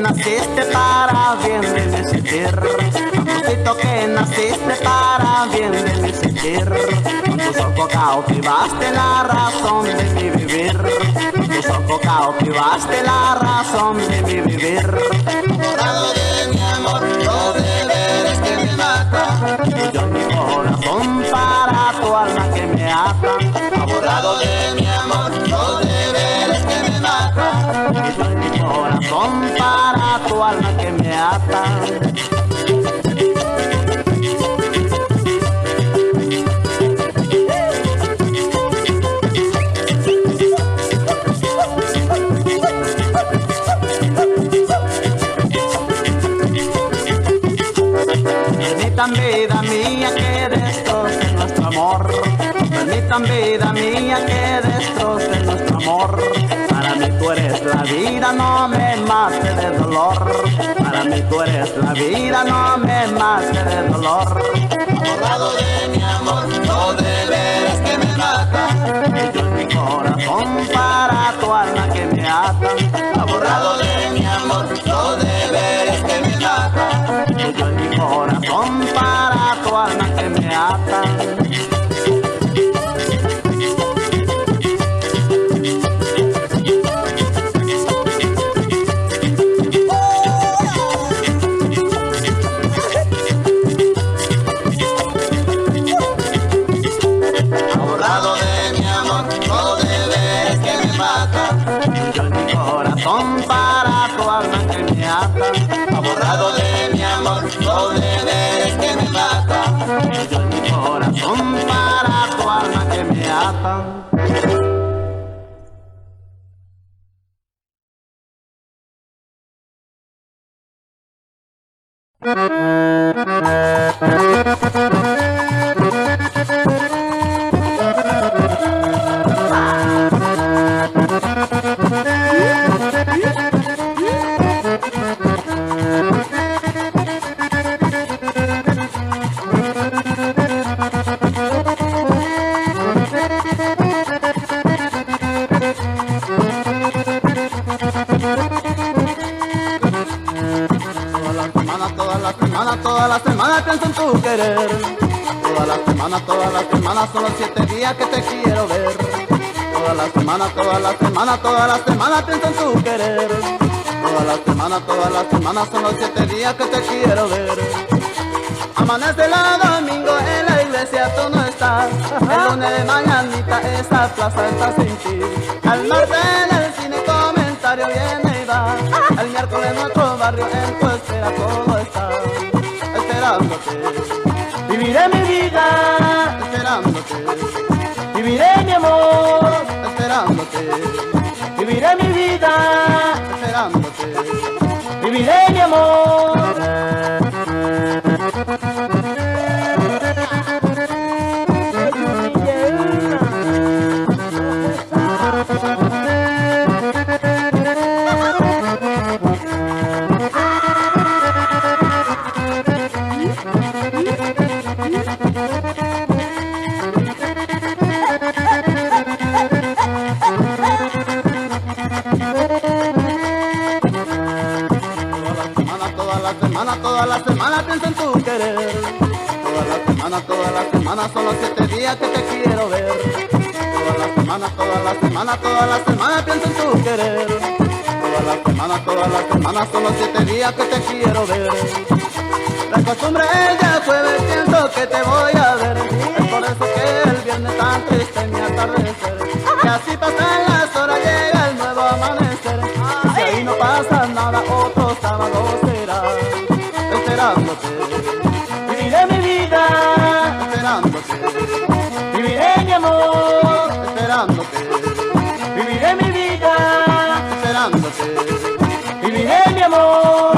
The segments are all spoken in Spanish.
Naciste para bien de mi sentir, amorcito que naciste para bien de mi sentir. Con tus ojos cautivaste la razón de mi vivir, con tus ojos cautivaste la razón de mi vivir. Enamorado de mi amor, los deberes que me matan, Y yo en mi corazón para tu alma que me ata. enamorado de mi amor, los deberes que me matan. Y yo en mi corazón para tu alma que me ata. Permitan vida mía que destroce nuestro amor, permitan vida mía que destroce nuestro amor. Para mí tú eres la vida, no me mates de dolor. Para mí tú eres la vida, no me mates de dolor. Enamorado de mi amor, los deberes que me matan. Y yo en mi corazón para tu alma que me atan. Enamorado de mi amor, los deberes que me matan. Y yo en mi corazón para tu alma que me atan. Enamorado de mi amor, los deberes que me matan. Y yo en mi corazón para tu alma que me atan. Enamorado de mi amor, los deberes que me matan. Y yo en mi corazón para tu alma que me atan. Toda la semana pienso en tu querer. Toda la semana son los 7 días que te quiero ver. Toda la semana pienso en tu querer. Toda la semana son los 7 días que te quiero ver. Amanece la domingo en la iglesia, tú no estás. El lunes de mañanita esa plaza está sin ti. Al martes en el cine comentario viene y va. El miércoles nuestro barrio en tu espera todo está. Esperándote, viviré mi vida. Esperándote, viviré mi amor. Esperándote, viviré mi vida. Esperándote, viviré mi amor. Toda la semana pienso en tu querer. Toda la semana son los 7 días que te quiero ver. Toda la semana pienso en tu querer. Toda la semana son los 7 días que te quiero ver. La costumbre es ya jueves, pienso que te voy a ver. Es por eso que el viernes tan triste mi atardecer. Y así pasan las horas, llega el nuevo amanecer. Y si ahí no pasa nada, otro sábado será. Esperándote, viviré mi vida. Esperándote, viviré mi amor. Esperándote, viviré mi vida. Esperándote, viviré mi amor.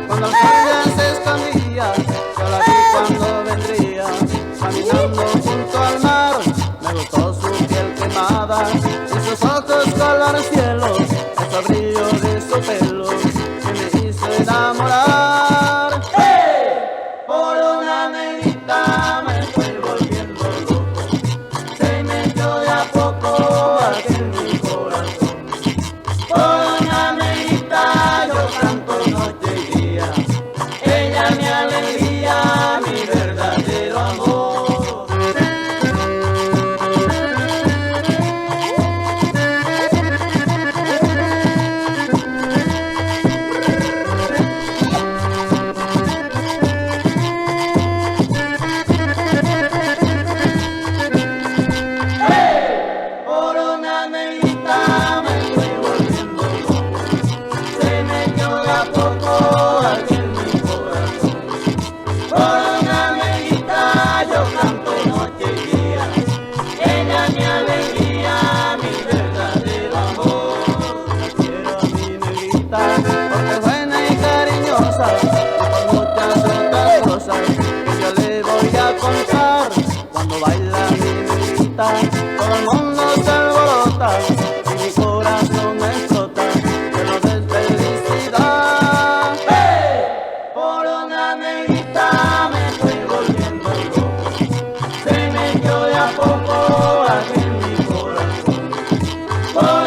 Cuando el sol ya se escondía, yo la vi cuando vendría, caminando junto al mar. Me gustó su piel quemada y sus ojos color cielo, ese brillo de su pelo que me hizo enamorar. ¡Hey! Por una negrita me estoy volviendo loco, se metió de a poco aquí en mi corazón. Por una negrita yo canto noche y día, ella mi alegría, mi verdadero amor. Por una negrita me estoy volviendo loco, se metió de a poco aquí en mi corazón. Por una negrita yo canto noche y día, ella mi alegría, mi verdadero amor. Quiero a mi negrita porque es buena y cariñosa, y por muchas otras cosas que yo le voy a contar. Cuando baila mi negrita, todo el mundo se alborota y mi corazón explota lleno de felicidad. ¡Hey! Por una negrita me estoy volviendo loco, se metió de a poco aquí en mi corazón. Por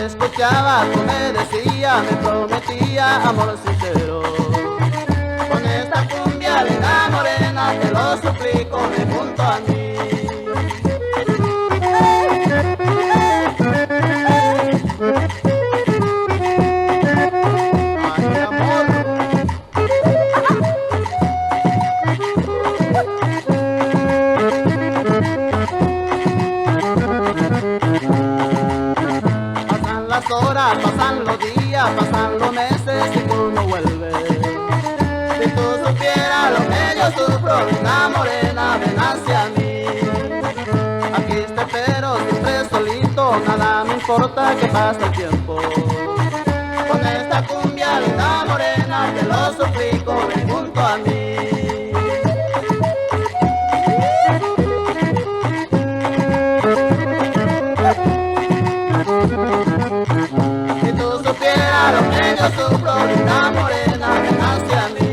escuchaba, tú me decías, me prometía amor sincero. Con esta cumbia linda morena, te lo suplico, ven junto a mí. Horas, pasan los días, pasan los meses y tú no vuelves. Si tú supieras lo que yo sufro, linda morena, ven hacia mí. Aquí te espero siempre solito, nada me importa que pase el tiempo. Con esta cumbia, linda morena, te lo suplico, ven junto a mí. Lo que yo sufro, linda morena, ven hacia mí.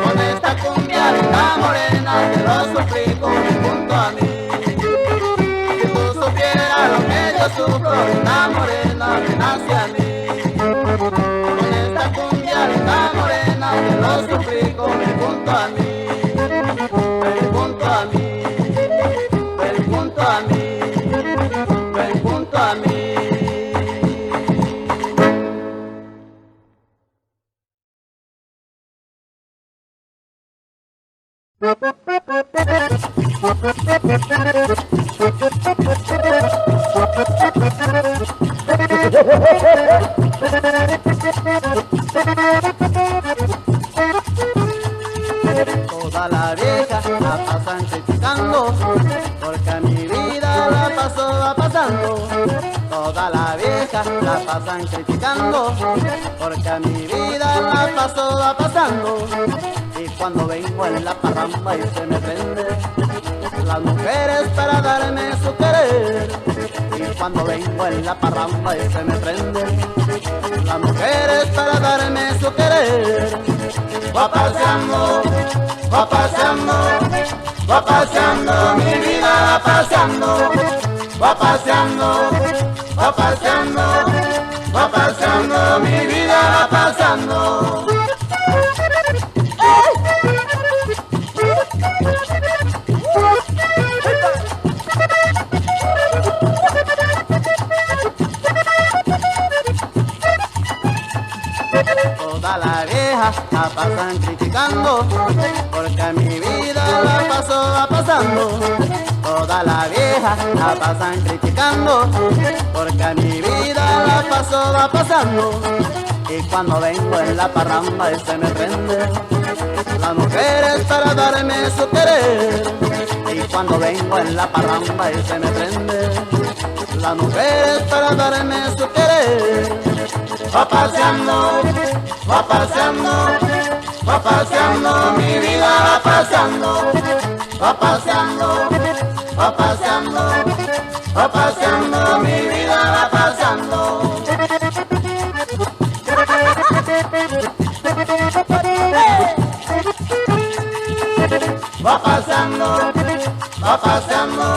Con esta cumbia, linda morena, te lo suplico, ven junto a mí. Si tú supieras lo que yo sufro, linda morena, ven hacia mí. Con esta cumbia, linda morena, te lo suplico, ven junto a mí. Ven junto a mí, ven junto a mí, ven junto a mí. Toda la vieja la pasan criticando, porque mi vida la paso pasando. Toda la vieja la pasan criticando, porque mi vida la paso pasando. Y cuando vengo en la parramba y se me prende las mujeres para darme su querer. Y cuando vengo en la parramba y se me prende las mujeres para darme su querer. Va paseando, va paseando, va paseando, mi vida va paseando, va paseando, va paseando, va paseando, mi vida va paseando. Toda la vieja la pasan criticando, porque mi vida la paso pasando. Toda la vieja la pasan criticando, porque mi vida la paso pasando. Y cuando vengo en la parramba y se me prende las mujeres para darme su querer. Y cuando vengo en la parramba y se me prende las mujeres para darme su querer. Va paseando, va paseando, va paseando, mi vida va paseando, va paseando, va paseando, va paseando, mi vida va paseando. Va paseando, va paseando,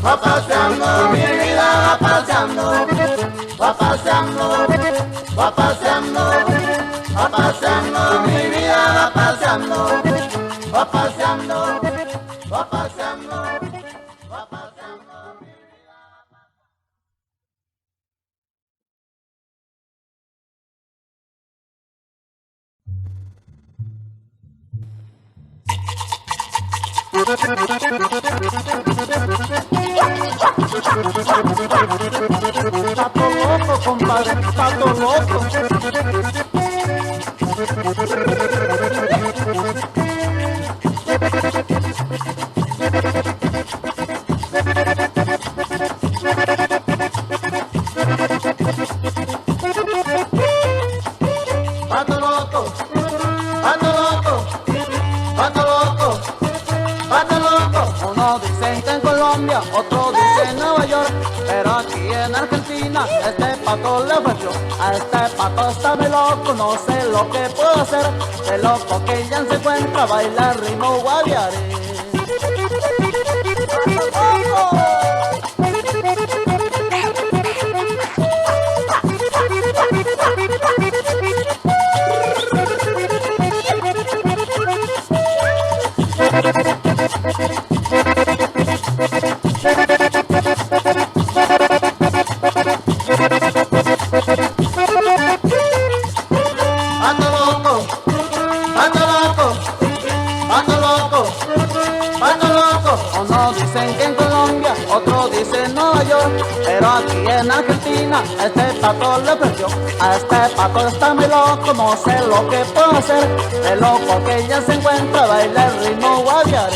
va paseando, mi vida va paseando, va paseando, va paseando, va paseando, mi vida va paseando, va paseando, va paseando, va paseando, mi vida va paseando. Pato loco, compadre, pato loco. Pato loco, pato loco, pato loco, pato loco. Uno dicen que en Colombia, otro dice en Nueva York, pero aquí en Argentina este pato le ofreció. A este pato está muy loco, no sé lo que puedo hacer. De loco que ya se encuentra, bailar ritmo guaviare. Argentina, a este pato le ofreció. A este pato está muy loco, no sé lo que puedo hacer. De loco que ella se encuentra, baila el ritmo guaviare.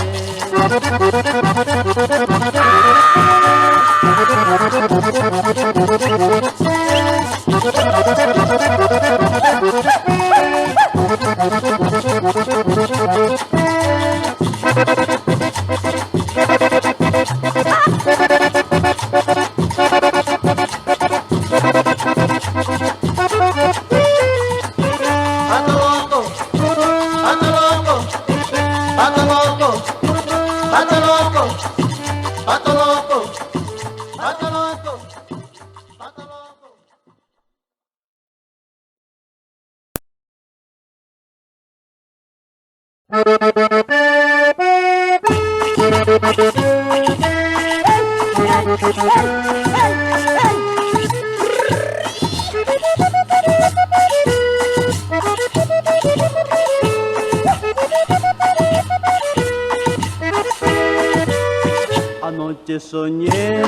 Anoche soñé,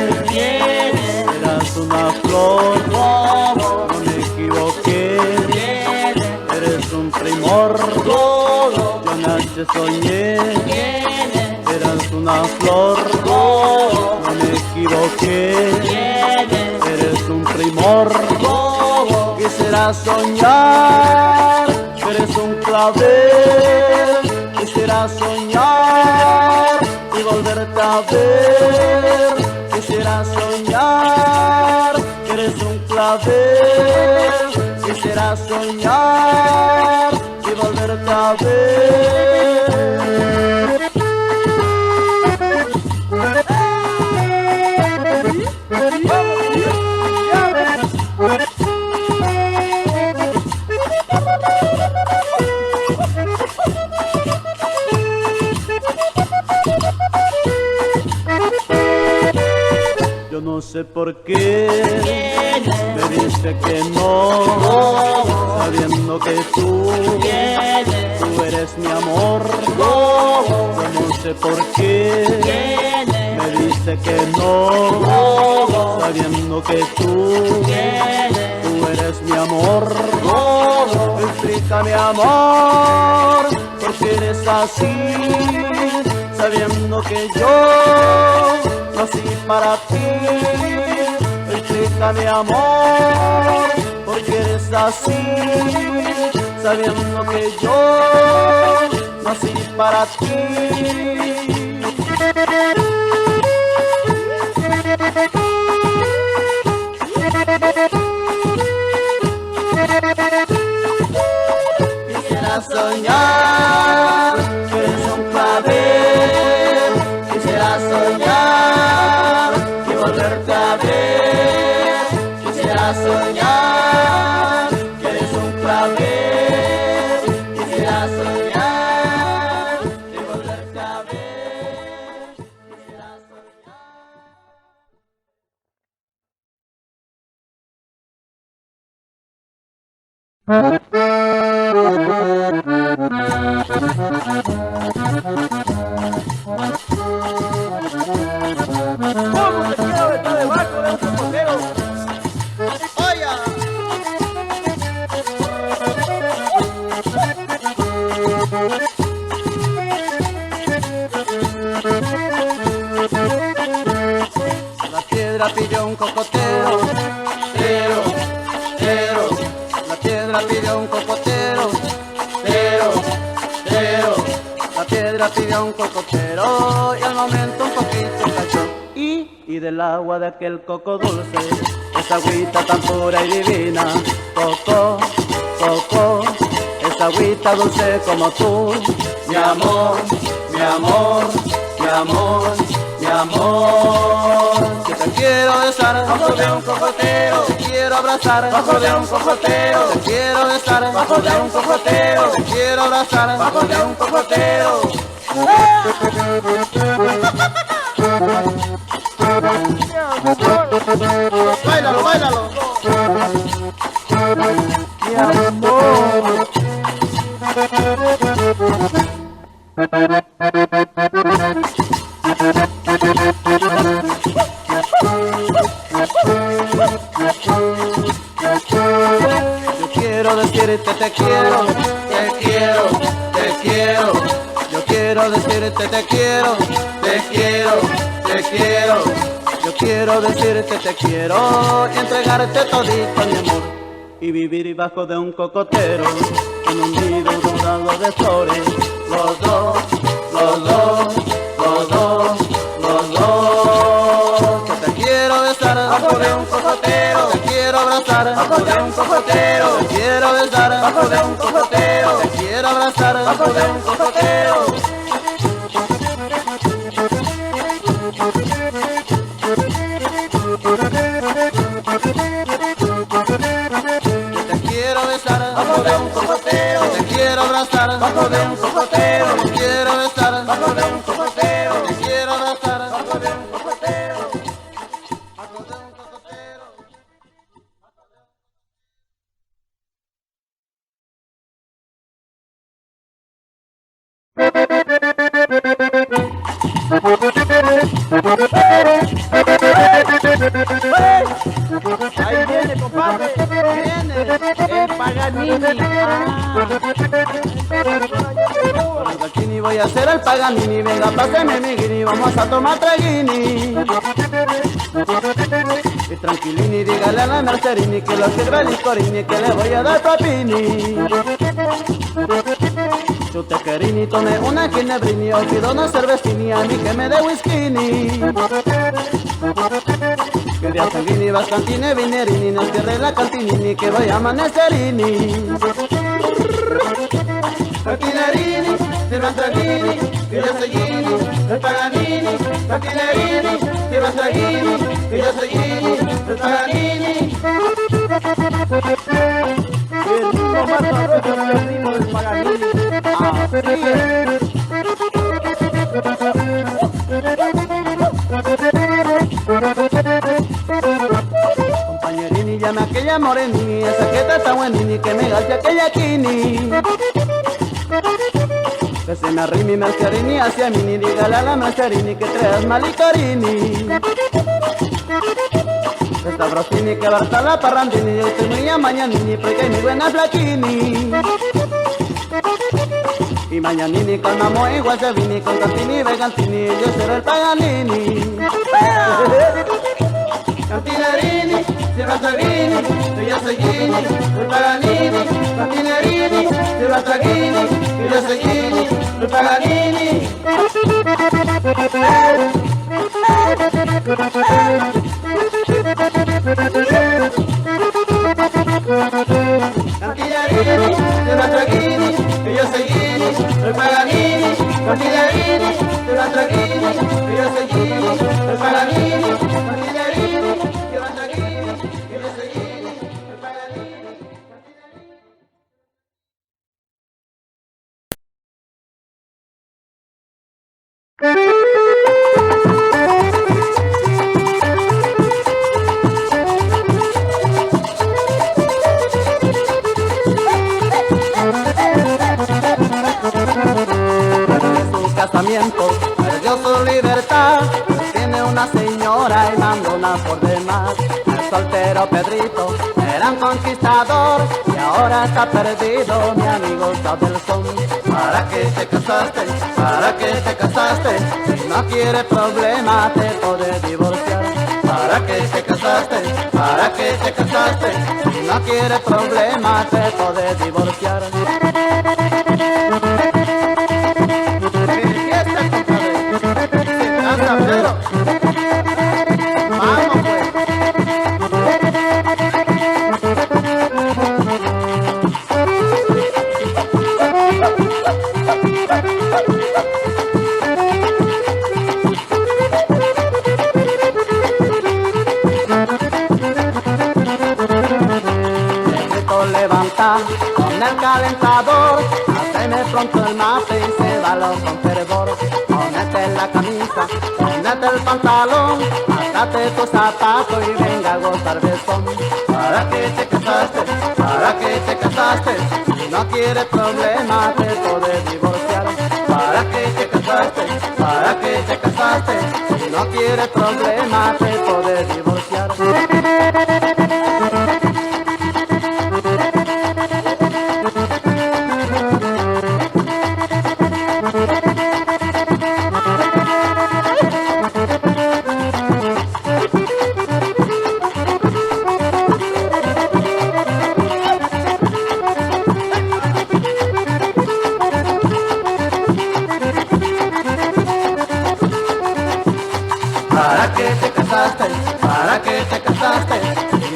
eras una flor, no me equivoqué, eres un primor. Yo anoche soñé, eras una flor, no me equivoqué, eres un primor. Quisiera soñar, eres un clavel, quisiera soñar y volverte a ver. Quisiera soñar que eres un clavel, quisiera soñar y volverte a ver. Yo no sé por qué me dice que no, sabiendo que tú eres mi amor. Yo no sé por qué me dice que no, sabiendo que tú eres mi amor. Explícame, amor, por qué eres así, sabiendo que yo nací para ti. Explícame, amor, por qué eres así, sabiendo que yo nací para ti. Quisiera soñar que eres un clavel, quisiera soñar y volverte a ver. Quisiera soñar que eres un clavel, quisiera soñar y volverte a ver. Quisiera soñar. ¿Cómo te quiero estar debajo de un cocotero? ¡Oya! La piedra pidió un cocotero, pero, la piedra pidió un cocotero, pero, la piedra pidió un cocotero y al momento un poquito cayó. Y del agua de aquel coco dulce, esa agüita tan pura y divina, coco, coco, esa agüita dulce como tú, mi amor, mi amor, mi amor, mi amor. Que te quiero besar bajo de un cocotero, te quiero abrazar bajo de un cocotero, te quiero besar bajo de un cocotero, te quiero abrazar bajo de un cocotero. Báilalo, báilalo. Mi amor. decirte te quiero, te quiero, te quiero, yo quiero decirte te quiero, te quiero, te quiero, yo quiero decirte te quiero y entregarte todito mi amor y vivir bajo de un cocotero en un nido dorado de flores, los dos, los dos, los dos, los dos. que te quiero besar Bajo de un cocotero, te quiero abrazar bajo de un cocotero, te quiero besar bajo de un cocotero, te quiero abrazar bajo de un cocotero. te quiero besar Bajo de un cocotero, te quiero abrazar bajo de un cocotero, te quiero besar bajo de un cocotero, te quiero abrazar bajo de un cocotero. bajo de un cocotero. Ahí viene, compadre. Viene El Paganini. Paganini, voy a hacer el Paganini, venga, páseme mi guini, vamos a tomar traguini. Y tranquilini, dígale a la Mercerini que lo sirve el licorini, que le voy a dar papini. Chutequerini, tome una ginebrini, o pido una cervecini, a mí que me dé whiskini. Que de sanguini, bastantine, vinerini, no cierre la cantinini, que voy a amanecerini. Cantinerini, Silvestrini, Villaseguini, el Paganini, Cantinerini, Silvestrini, Villaseguini, el Paganini. El ritmo más sabroso es el ritmo del Paganini. Así es. Compañerini, llame a aquella morenini, esa que está buenini, que me gaste aquella quini. Que se me arrime Mercerini hacia mini, dígale a la Mercerini que traes malicarini. Que sabrosini, que barta la parrandini, yo estoy muy amañanini, porque hay mi buena flaquini. Y mañanini calmamos igual se vini, con cantini, vegantini, yo seré el Paganini. Cantinerini, Silvestrini, Villaseguini, el Paganini, Cantinerini, Silvestrini, Villaseguini, el Paganini. Cantinerini, Silvestrini, Villaseguini, el Paganini, Cantinerini, Silvestrini, Villaseguini, el Paganini, Cantinerini, Silvestrini, Villaseguini, el Paganini. Su casamiento perdió su libertad, tiene una señora y mandona por demás. El soltero Pedrito era un conquistador y ahora está perdido, mi amigo Sabelson. ¿Para qué te casaste? ¿Para qué te casaste? Si no quieres problemas te podés divorciar. ¿Para qué te casaste? ¿Para qué te casaste? Si no quieres problemas te podés divorciar. Vamos pues. Pedrito levanta con el calentador, haceme pronto el mate y se baló con fervor. Ponete la camisa, ponete el pantalón, atate tu zapato y venga a gozar del son. ¿Para qué te casaste? ¿Para qué te casaste? Si no quieres problemas te podés divorciar. ¿Para qué te casaste? ¿Para qué te casaste? Si no quieres problemas te podés divorciar.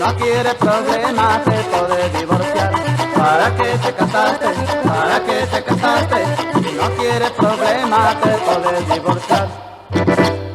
no quieres problemas te puedes divorciar. ¿Para qué te casaste? ¿Para qué te casaste? Si no quieres problemas te puedes divorciar.